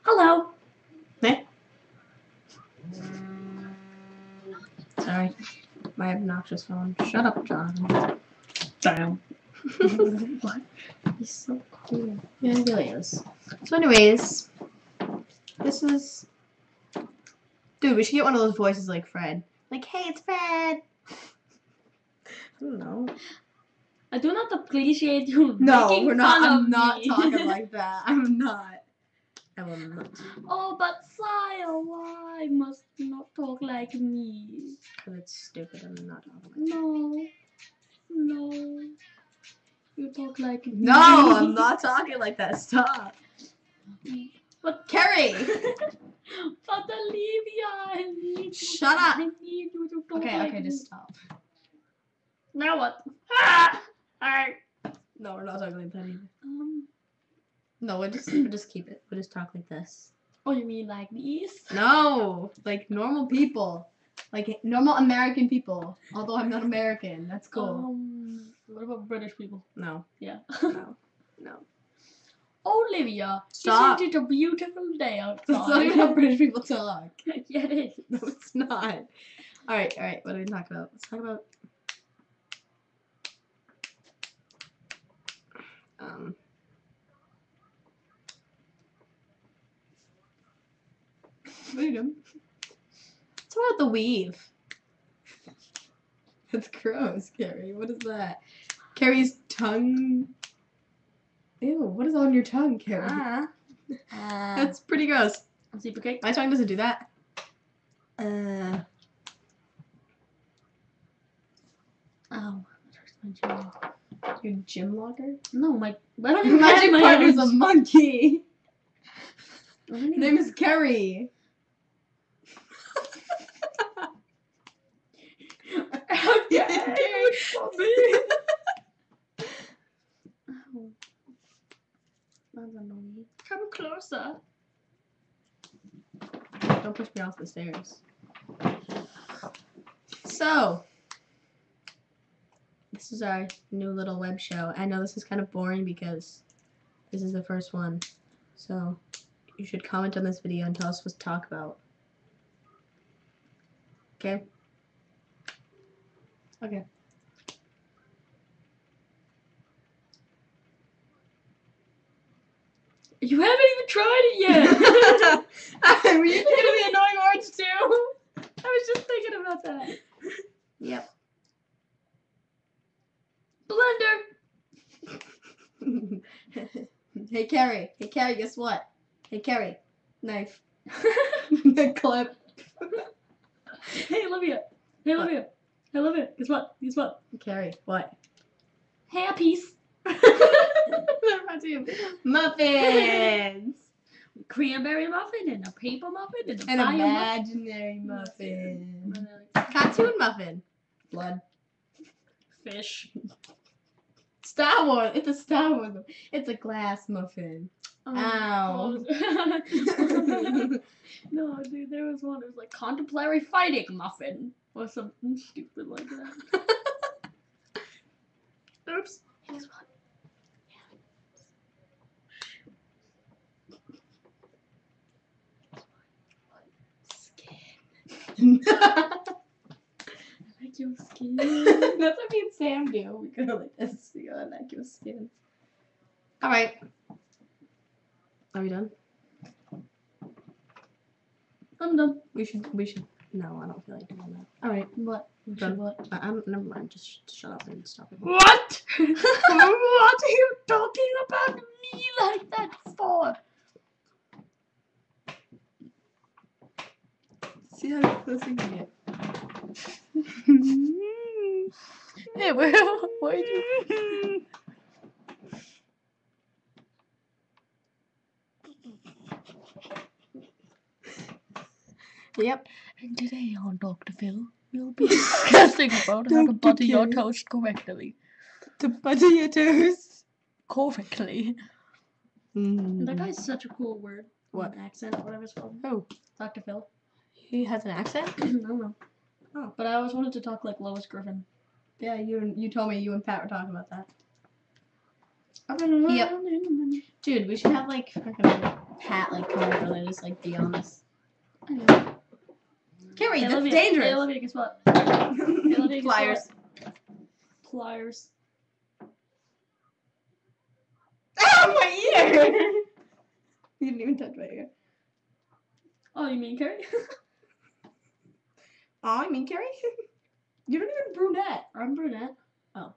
Hello. Hey. Sorry. My obnoxious phone. Shut up, John. Damn. What? He's so cool. Yeah, he really is. So anyways, this is... Dude, we should get one of those voices like Fred. Like, hey, it's Fred! I don't know. I do not appreciate you No, making we're not. fun I'm of not me. talking like that. I'm not. I will not. Oh, but Saya, why must you not talk like me? Because it's stupid. I'm not talking like that. No. No. You talk like me. No, I'm not talking like that. Stop. But Carrie! But Olivia, I need you. Shut up. I need you to talk like Okay, me. just stop. Now what? Ah! Alright. No, we're not talking like that either. No, we'll just keep it. We'll just talk like this. Oh, you mean like these? No, like normal people, like normal American people. Although I'm not American, that's cool. What about British people? No, Yeah. no, no. Olivia, Stop. isn't it a beautiful day outside? That's not even how British people talk. Yeah, it is. No, it's not. All right. What are we talking about? Let's talk about. Freedom. It's about the weave. That's gross, Carrie. What is that? Carrie's tongue. Ew, what is on your tongue, Carrie? That's pretty gross. Zebra cake. My tongue doesn't do that. Oh, my gym. Your gym locker? No, my. I don't even My have my partner's a hands. monkey. I don't Her even- name is Carrie. Okay. Oh. That's annoying. Come closer. Don't push me off the stairs. So, this is our new little web show. I know this is kind of boring because this is the first one. So, you should comment on this video and tell us what to talk about. Okay? Okay. You haven't even tried it yet. Were you thinking of the annoying orange too? I was just thinking about that. Yep. Blender. Hey Carrie, guess what? Hey Carrie, knife. Clip. Hey Olivia. Hey Olivia. Hey Olivia. Guess what? Guess what? Carrie, what? Hair piece. That reminds me of muffins. Cranberry muffin and a paper muffin and a An fire imaginary muffin. muffin. Cartoon muffin. Blood. Fish. Star Wars. It's a Star Wars. It's a glass muffin. Ow. No, dude, there was one. It was like contemporary fighting muffin or something stupid like that. Oops. Here's one. That's I like your skin. what me and Sam do. We go like this. We go like your skin. Alright. Are we done? I'm done. We should. No, I don't feel like doing that. Alright. What? Done. What? Never mind. Just shut up and stop it. What? What are you talking about me like that for? See how close you can get. Hey, why'd you? Yep. And today on Dr. Phil, we'll be discussing about how to butter your toast correctly. To butter your toast. Correctly. Mm. That guy's such a cool word. What? Accent, whatever it's called. Oh, Dr. Phil. he has an accent? I don't know. Oh. But I always wanted to talk like Lois Griffin. Yeah, you told me you and Pat were talking about that. Yep. Dude, we should have like fucking hat like commercial that just like be on this. Carrie, Hey, that's Olivia, dangerous. Hey, Olivia, guess what? Olivia, guess Pliers. what? Pliers. Ah, my ear! You didn't even touch my ear. Oh, you mean Carrie? Oh, I mean Carrie? You're not even brunette. I'm brunette. Oh.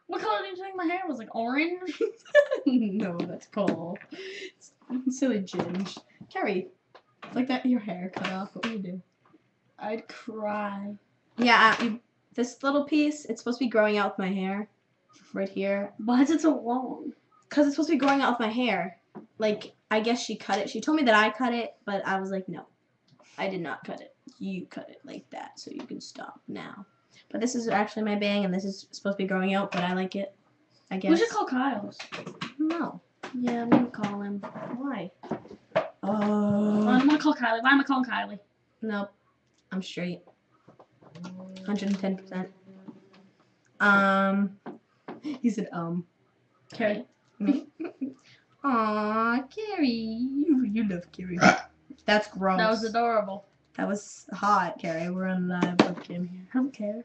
What color do you think my hair was? Like orange? No, that's cool. Silly Ginge. Carrie, like that your hair cut off. What would you do? I'd cry. Yeah, this little piece, it's supposed to be growing out with my hair. Right here. Why is it so long? Because it's supposed to be growing out with my hair. Like, I guess she cut it. She told me that I cut it, but I was like, no. I did not cut it. You cut it like that, so you can stop now. But this is actually my bang, and this is supposed to be growing out, but I like it. I guess. We should call Kyle's. No. Yeah, I'm gonna call him. Why? I'm gonna call Kylie. Why am I calling Kylie? Nope. I'm straight. 110%. He said, Carrie. Me? Aw, Carrie. You love Carrie. That's gross. That was adorable. That was hot, Carrie. We're on live webcam here. I don't care.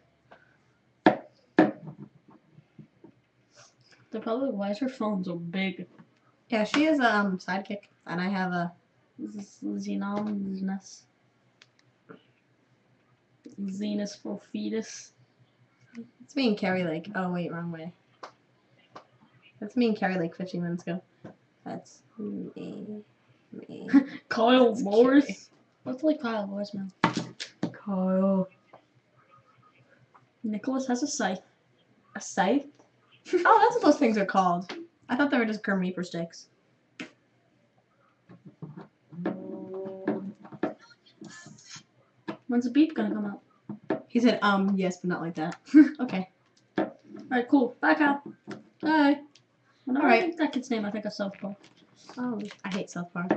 They're probably, why is her phone so big? Yeah, she is a sidekick, and I have a. This is Xenos. Xenos for fetus. It's me and Carrie like. Oh wait, wrong way. That's me and Carrie like 15 minutes ago. That's me. Kyle That's Morris. Carrie. What's like Kyle Morris, man? Kyle. Nicholas has a scythe. A scythe? Oh, that's what those things are called. I thought they were just Grim Reaper sticks. When's the beep gonna come out? He said, yes, but not like that. Okay. Alright, cool. Bye, Kyle. Bye. Whenever Alright. I think that kid's name, I think of South Park. Oh, I hate South Park.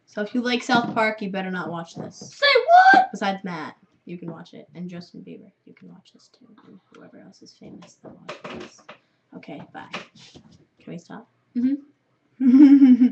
So if you like South Park, you better not watch this. Say what? Besides Matt, you can watch it. And Justin Bieber, you can watch this too. And whoever else is famous that watches this. Okay, bye. Can we stop? Mm-hmm.